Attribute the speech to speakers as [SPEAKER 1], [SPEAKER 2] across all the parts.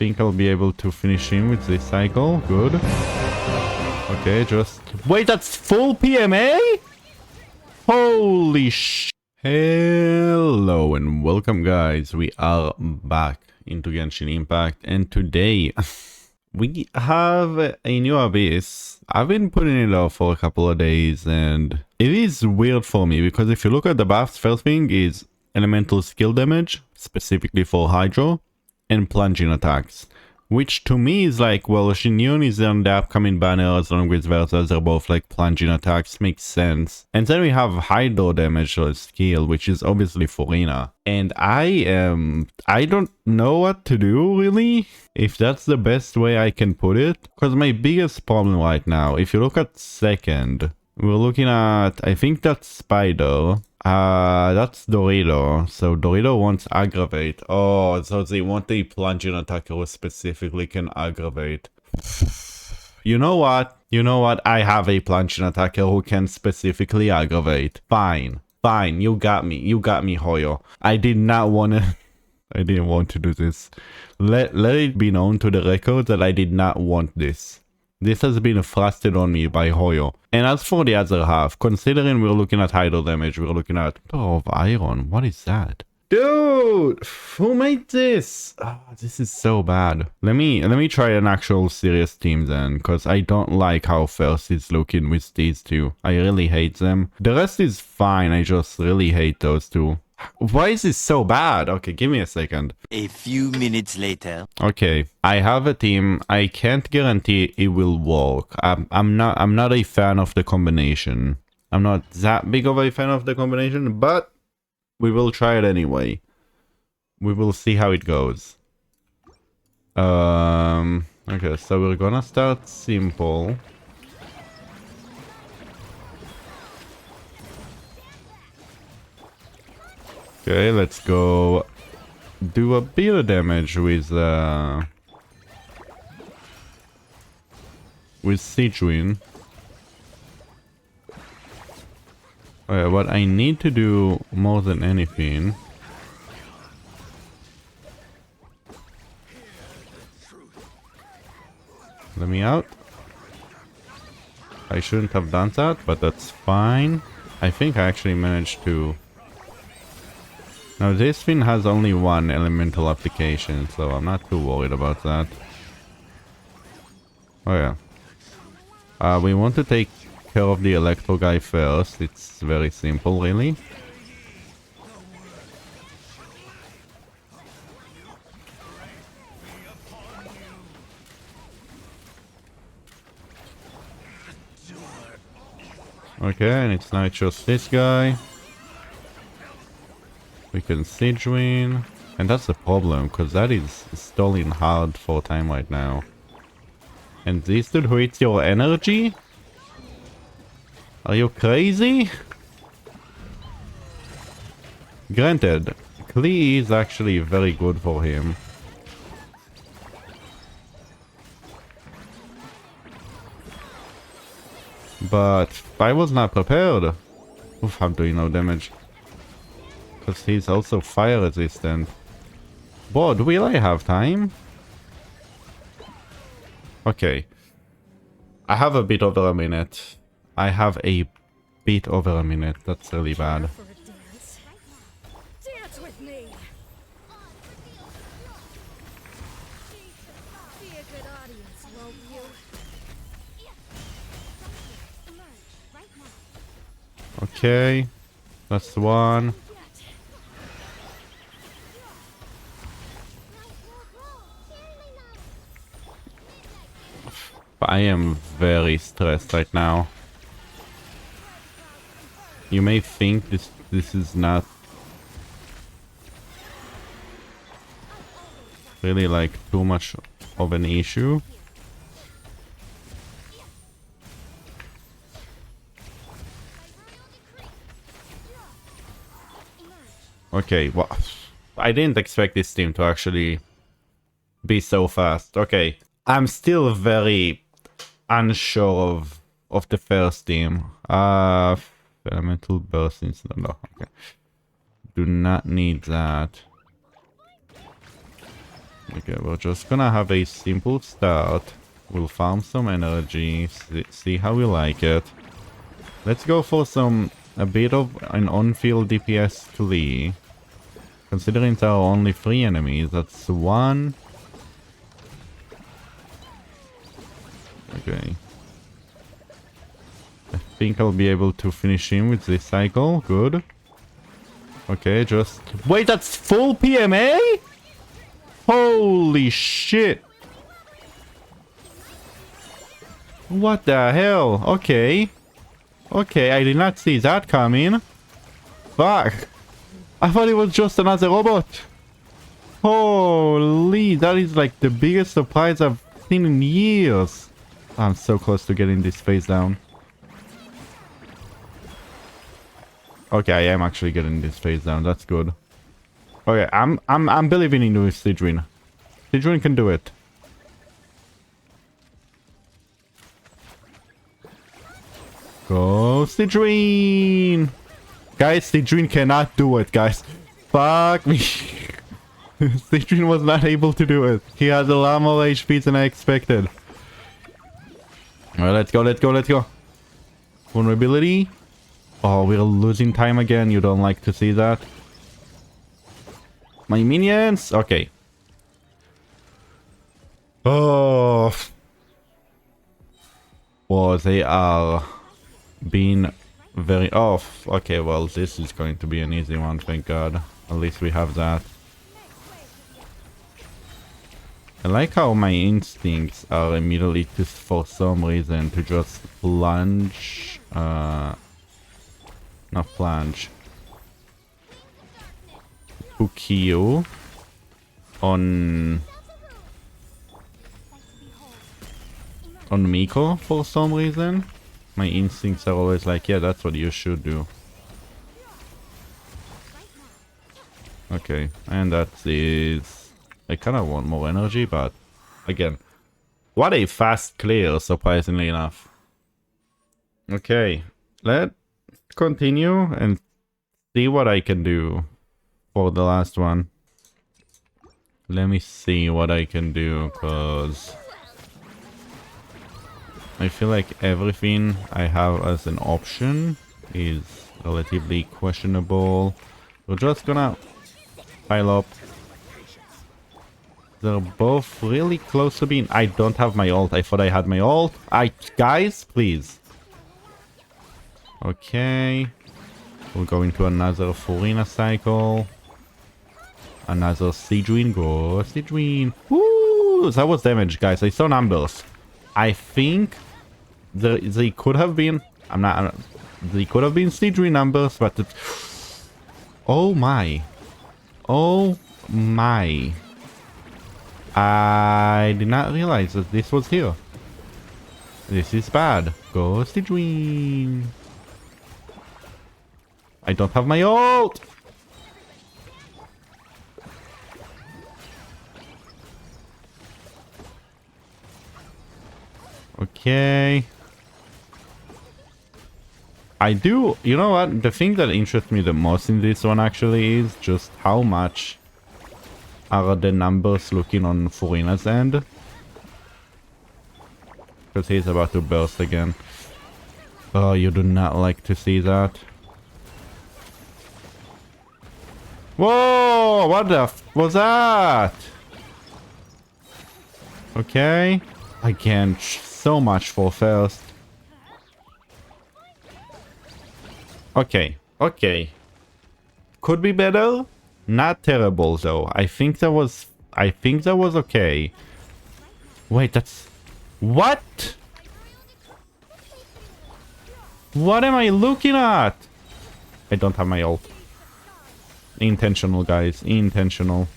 [SPEAKER 1] think I'll be able to finish him with this cycle. Good. Okay, just... Wait, that's full PMA? Holy sh... Hello and welcome, guys. We are back into Genshin Impact, and today we have a new Abyss. I've been putting it off for a couple of days, and it is weird for me because if you look at the buffs, first thing is elemental skill damage, specifically for Hydro, and plunging attacks. Which to me is like, well, Xingyun is on the upcoming banner as long with Versa, they're both like plunging attacks, makes sense. And then we have Hydro damage skill, which is obviously Furina. And I don't know what to do really, if that's the best way I can put it. Because my biggest problem right now, if you look at second, we're looking at, I think that's Spider. That's Dorito. So Dorito wants aggravate. Oh, so they want a plunging attacker who specifically can aggravate. You know what? I have a plunging attacker who can specifically aggravate. Fine. Fine. You got me, Hoyo. I didn't want to do this. Let it be known to the record that I did not want this. This has been thrusted on me by Hoyo. And as for the other half, considering we're looking at Hydro damage, we're looking at Door of Iron. What is that? Dude! Who made this? Oh, this is so bad. Let me try an actual serious team then, because I don't like how first is looking with these two. I really hate them. The rest is fine, I just really hate those two. Why is this so bad? Okay, give me a second.
[SPEAKER 2] A few minutes later.
[SPEAKER 1] Okay, I have a team. I can't guarantee it will work. I'm not a fan of the combination. I'm not that big of a fan of the combination, but we will try it anyway. We will see how it goes. Okay, so we're gonna start simple. Okay, let's go do a bit of damage with Sijuin. Okay, what I need to do more than anything let me out. I shouldn't have done that, but that's fine. I think I actually managed to. Now this thing has only one elemental application, so I'm not too worried about that. Oh yeah. We want to take care of the Electro guy first. It's very simple, really. Okay, and it's not just this guy. We can Sijuin, and that's the problem, because that is stalling hard for time right now. And this dude who eats your energy? Are you crazy? Granted, Klee is actually very good for him. But I was not prepared. Oof, I'm doing no damage. Because he's also fire resistant. Bod, will I have time? Okay. I have a bit over a minute. That's really bad.
[SPEAKER 3] Dance with me. Be a good audience, won't you?
[SPEAKER 1] Okay. That's one. I am very stressed right now. You may think this is not really like too much of an issue. Okay, well, I didn't expect this team to actually be so fast. Okay, I'm still very unsure of the first team. Elemental burst instead. No, okay. Do not need that. Okay, we're just gonna have a simple start. We'll farm some energy, see how we like it. Let's go for a bit of an on-field DPS to Lee. Considering there are only 3 enemies, that's 1. Okay. I think I'll be able to finish him with this cycle. Good. Okay, just... Wait, that's full PMA? Holy shit! What the hell? Okay. Okay, I did not see that coming. Fuck. I thought it was just another robot. Holy, that is like the biggest surprise I've seen in years. I'm so close to getting this phase down. Okay, I am actually getting this phase down. That's good. Okay, I'm believing in you, Sidrin. Sidrin can do it. Go, Sidrin! Guys, Sidrin cannot do it, guys. Fuck me. Sidrin was not able to do it. He has a lot more HP than I expected. Alright, let's go, let's go, let's go. Vulnerability. Oh, we're losing time again. You don't like to see that. My minions. Okay. Oh. Well, they are being very off. Okay, well, this is going to be an easy one, thank God. At least we have that. I like how my instincts are immediately to, for some reason, to just plunge. Not plunge. To kill on Miko for some reason. My instincts are always like, yeah, that's what you should do. Okay, and that is... I kind of want more energy, but again, what a fast clear, surprisingly enough. Okay, let's continue and see what I can do for the last one. Let me see what I can do, because I feel like everything I have as an option is relatively questionable. We're just gonna pile up. They're both really close to being... I don't have my ult. I thought I had my ult. Guys, please. Okay. We'll go into another Furina cycle. Another Sidrin. Go, Sidrin. Woo! That was damage, guys. I saw numbers. I think they could have been... they could have been Sidrin numbers, but... Oh my. Oh my. I did not realize that this was here. This is bad. Go Sidrin. I don't have my ult! Okay. I do... You know what? The thing that interests me the most in this one actually is just how much are the numbers looking on Furina's end. Because he's about to burst again. Oh, you do not like to see that. Whoa! What the f was that? Okay. Again, so much for first. Okay. Okay. Could be better. Not terrible though. I think that was okay. Wait, that's... What? What am I looking at? I don't have my ult. Intentional, guys. Intentional.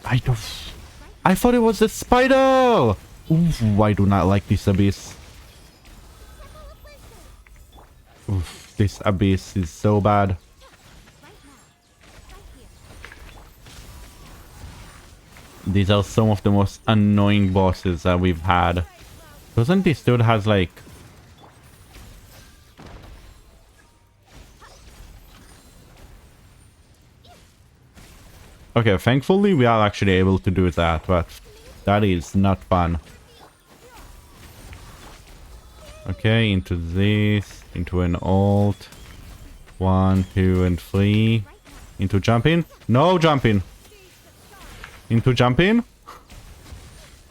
[SPEAKER 1] I thought it was a spider! Oof, I do not like this abyss. Oof. This abyss is so bad. These are some of the most annoying bosses that we've had. Doesn't this dude has like... Okay, thankfully we are actually able to do that, but that is not fun. Okay, into this, into an ult. 1, 2, and 3. Into jumping. No jumping. Into jumping.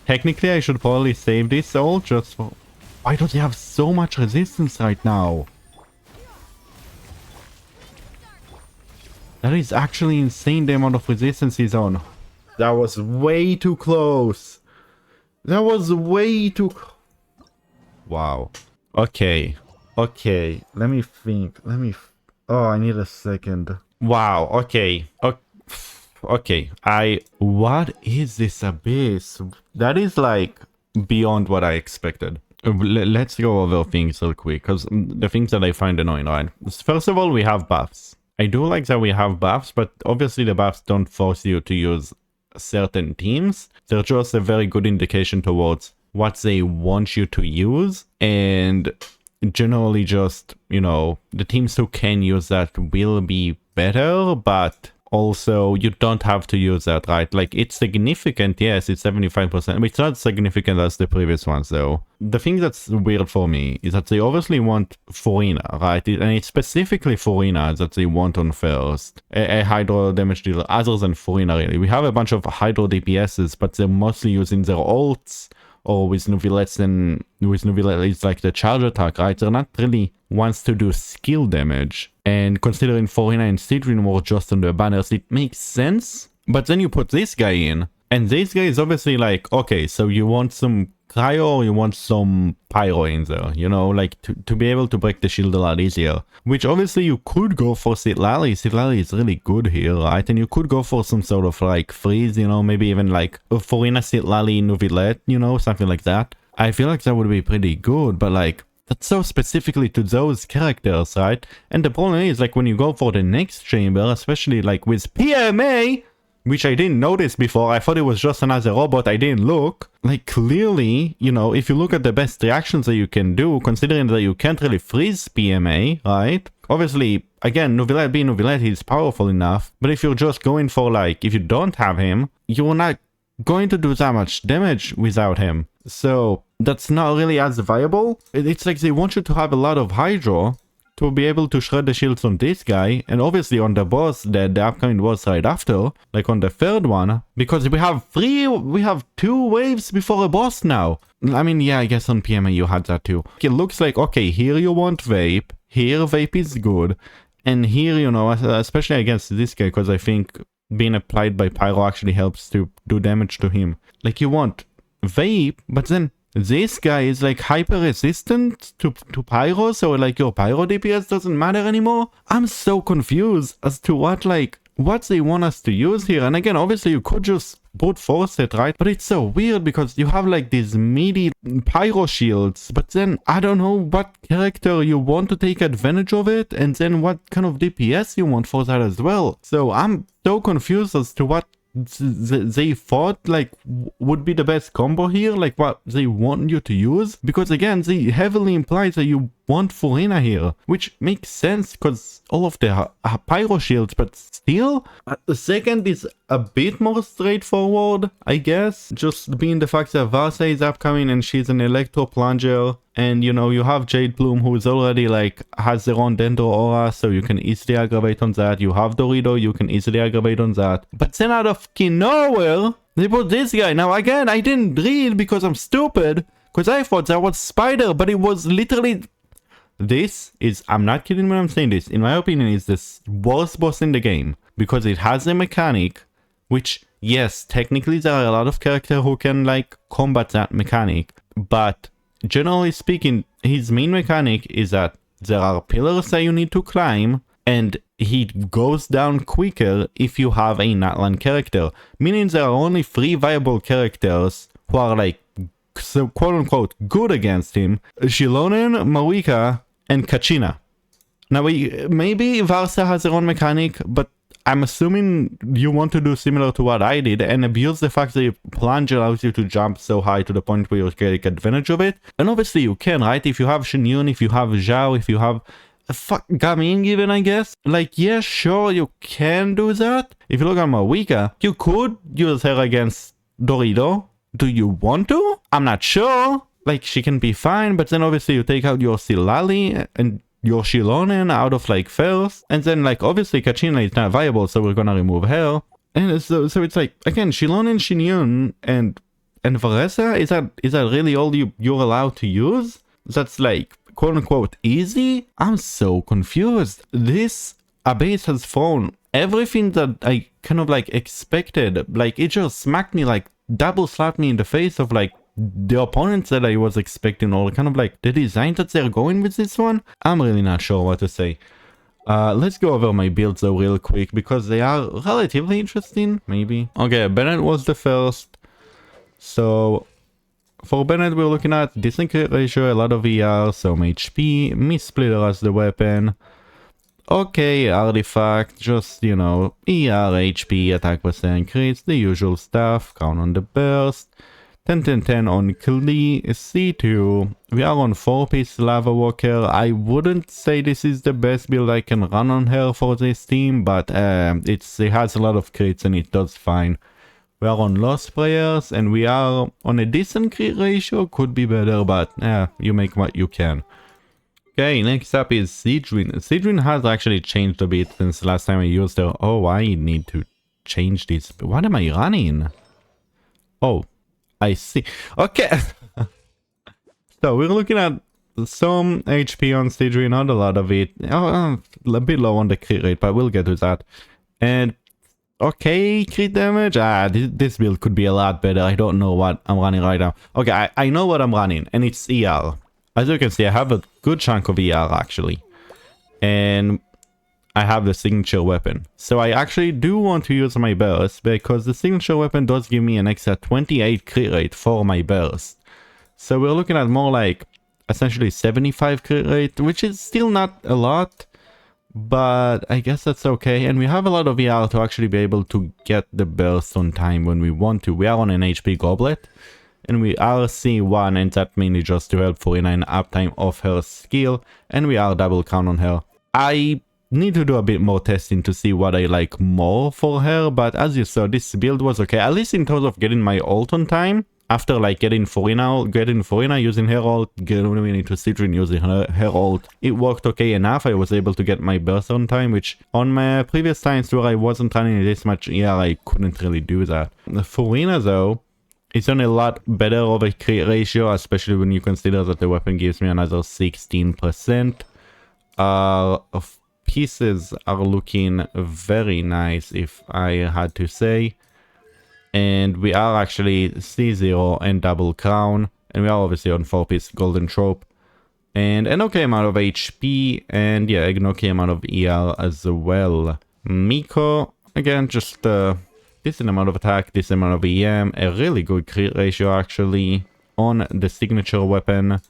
[SPEAKER 1] Technically, I should probably save this ult just for... Why does he have so much resistance right now? That is actually insane, the amount of resistance he's on. That was way too close. That was way too... Wow. Okay. Okay. Let me think. Oh, I need a second. Wow. Okay. Okay. What is this abyss? That is like beyond what I expected. Let's go over things real quick, because the things that I find annoying, right? First of all, we have buffs. I do like that we have buffs, but obviously the buffs don't force you to use certain teams. They're just a very good indication towards what they want you to use, and generally just, you know, the teams who can use that will be better, but also you don't have to use that, right? Like, it's significant, yes, it's 75%, but it's not significant as the previous ones, though. The thing that's weird for me is that they obviously want Furina, right? And it's specifically Furina that they want on first. A Hydro damage dealer, other than Furina, really. We have a bunch of Hydro DPSs, but they're mostly using their ults, or with Nuvilettes, and with Nuvillette it's like the charge attack, right? They're not really wants to do skill damage. And considering Furina and Citrin were just on the banners, it makes sense. But then you put this guy in, and this guy is obviously like, okay, so you want some cryo or you want some pyro in there, you know, like to be able to break the shield a lot easier. Which obviously you could go for Citlali. Citlali is really good here, right? And you could go for some sort of like freeze, you know, maybe even like Furina, Citlali, Nuvillette, you know, something like that. I feel like that would be pretty good, but like, that's so specifically to those characters, right? And the problem is, like, when you go for the next chamber, especially like with PMA, which I didn't notice before, I thought it was just another robot, I didn't look. Like, clearly, you know, if you look at the best reactions that you can do, considering that you can't really freeze PMA, right? Obviously, again, Nuvillette being Nuvillette, he's powerful enough, but if you're just going for, like, if you don't have him, you're not going to do that much damage without him. So that's not really as viable. It's like they want you to have a lot of Hydro to be able to shred the shields on this guy, and obviously on the boss, the upcoming boss right after, like on the third one, because we have 2 waves before a boss now. I mean, yeah, I guess on PMA you had that too. It looks like, okay, here you want Vape, here Vape is good, and here, you know, especially against this guy, because I think being applied by Pyro actually helps to do damage to him. Like, you want Vape, but then this guy is like hyper resistant to Pyro, so like your Pyro DPS doesn't matter anymore. I'm so confused as to what they want us to use here. And again, obviously you could just brute force it, right? But it's so weird because you have like these meaty Pyro shields, but then I don't know what character you want to take advantage of it, and then what kind of DPS you want for that as well. So I'm so confused as to what they thought like would be the best combo here, like what they want you to use, because again they heavily imply that you want Furina here, which makes sense because all of the Pyro shields, but still the second is a bit more straightforward, I guess, just being the fact that Varsa is upcoming and she's an Electro Plunger, and you know, you have Jade Plume who's already like has their own Dendro Aura, so you can easily aggravate on that. You have Dorito, you can easily aggravate on that. But then out of fucking nowhere, they put this guy. Now again, I didn't read because I'm stupid, because I thought that was Spider, but it was literally... This is, I'm not kidding when I'm saying this, in my opinion, is the worst boss in the game, because it has a mechanic, which, yes, technically there are a lot of characters who can like combat that mechanic, but generally speaking, his main mechanic is that there are pillars that you need to climb, and he goes down quicker if you have a Natlan character, meaning there are only 3 viable characters who are like, so quote-unquote, good against him: Xilonen, Marika, and Kachina. Now, maybe Varsa has their own mechanic, but I'm assuming you want to do similar to what I did and abuse the fact that Plunge allows you to jump so high to the point where you take advantage of it. And obviously you can, right? If you have Shen Yun, if you have Zhao, if you have fuck Gamin given, I guess. Like, yeah, sure, you can do that. If you look at Marika, you could use her against Dorito. Do you want to? I'm not sure. Like, she can be fine, but then obviously you take out your Silali and your Shilonen out of like first, and then like obviously Kachina is not viable, so we're gonna remove her. And so it's like, again, Shilonen, Shinyun, and Varesa, is that really all you're allowed to use? That's like quote unquote easy? I'm so confused. This Abyss has thrown everything that I kind of like expected. Like, it just smacked me, like double slapped me in the face of like the opponents that I was expecting, or kind of like the design that they're going with this one. I'm really not sure what to say. Let's go over my builds though real quick, because they are relatively interesting, maybe. Okay, Bennett was the first. So for Bennett we're looking at decent crit ratio, a lot of ER, some HP, Mist-Splitter as the weapon. Okay, artifact, just, you know, ER, HP, attack percent, crits, the usual stuff, count on the burst. 10-10-10 on Klee, C2. We are on 4-piece Lava Walker. I wouldn't say this is the best build I can run on her for this team, but it has a lot of crits and it does fine. We are on Lost Prayers and we are on a decent crit ratio. Could be better, but you make what you can. Okay, next up is Sidrin. Sidrin has actually changed a bit since last time I used her. Oh, I need to change this. What am I running? Oh, I see. Okay. So we're looking at some HP on Sidri, not a lot of it. A bit low on the crit rate, but we'll get to that. And okay, crit damage. This build could be a lot better. I don't know what I'm running right now. Okay, I know what I'm running, and it's ER. As you can see, I have a good chunk of ER actually. And I have the signature weapon. So I actually do want to use my burst, because the signature weapon does give me an extra 28 crit rate for my burst. So we're looking at more like essentially 75 crit rate, which is still not a lot, but I guess that's okay. And we have a lot of ER to actually be able to get the burst on time when we want to. We are on an HP goblet, and we are C1, and that mainly just to help 49 uptime of her skill, and we are double count on her. I need to do a bit more testing to see what I like more for her, but as you saw, this build was okay, at least in terms of getting my ult on time. After like getting Furina using her ult, getting into Sidrin using her ult, it worked okay enough. I was able to get my burst on time, which on my previous times where I wasn't running this much ER, I couldn't really do that. Furina though, it's on a lot better of a crit ratio, especially when you consider that the weapon gives me another 16%. Of pieces are looking very nice, if I had to say. And we are actually C0 and double crown, and we are obviously on 4-piece golden trope, and an okay amount of HP, and yeah, an okay amount of ER as well. Miko, again, just decent amount of attack, decent amount of EM, a really good crit ratio actually on the signature weapon.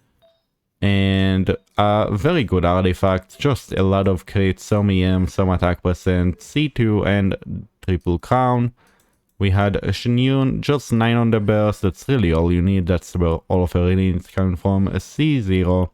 [SPEAKER 1] And a very good artifact, just a lot of crits, some EM, some attack percent, C2 and triple crown. We had a Shinyun, just 9 on the burst, that's really all you need, that's where all of her needs come from, a C0.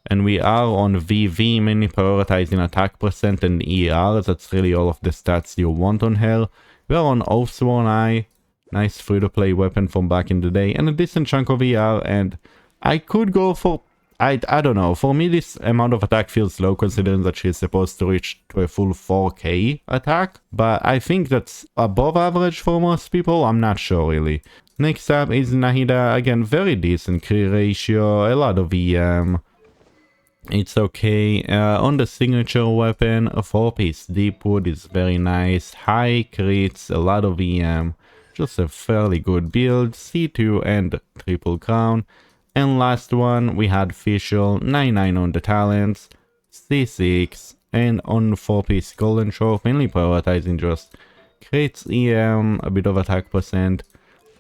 [SPEAKER 1] And we are on VV, mainly prioritizing attack percent and ER, that's really all of the stats you want on her. We are on Oathsworn Eye, nice free-to-play weapon from back in the day, and a decent chunk of ER, and I could go for... I don't know, for me this amount of attack feels low considering that she's supposed to reach to a full 4k attack, but I think that's above average for most people, I'm not sure really. Next up is Nahida, again very decent crit ratio, a lot of EM, it's okay. On the signature weapon, a 4-piece Deepwood is very nice, high crits, a lot of EM, just a fairly good build, C2 and triple crown. And last one, we had Fischl, 9-9 on the talents, C6, and on 4-piece golden trope, mainly prioritizing just crits, EM, a bit of attack percent.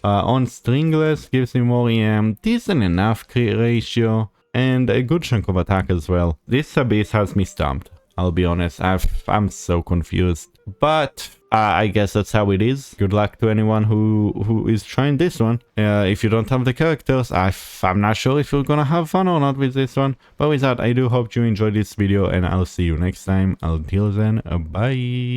[SPEAKER 1] On Stringless, gives me more EM, decent enough crit ratio, and a good chunk of attack as well. This Abyss has me stumped, I'll be honest, I'm so confused. But I guess that's how it is. Good luck to anyone who is trying this one. If you don't have the characters, I'm not sure if you're gonna have fun or not with this one. But with that, I do hope you enjoyed this video, and I'll see you next time. Until then, bye.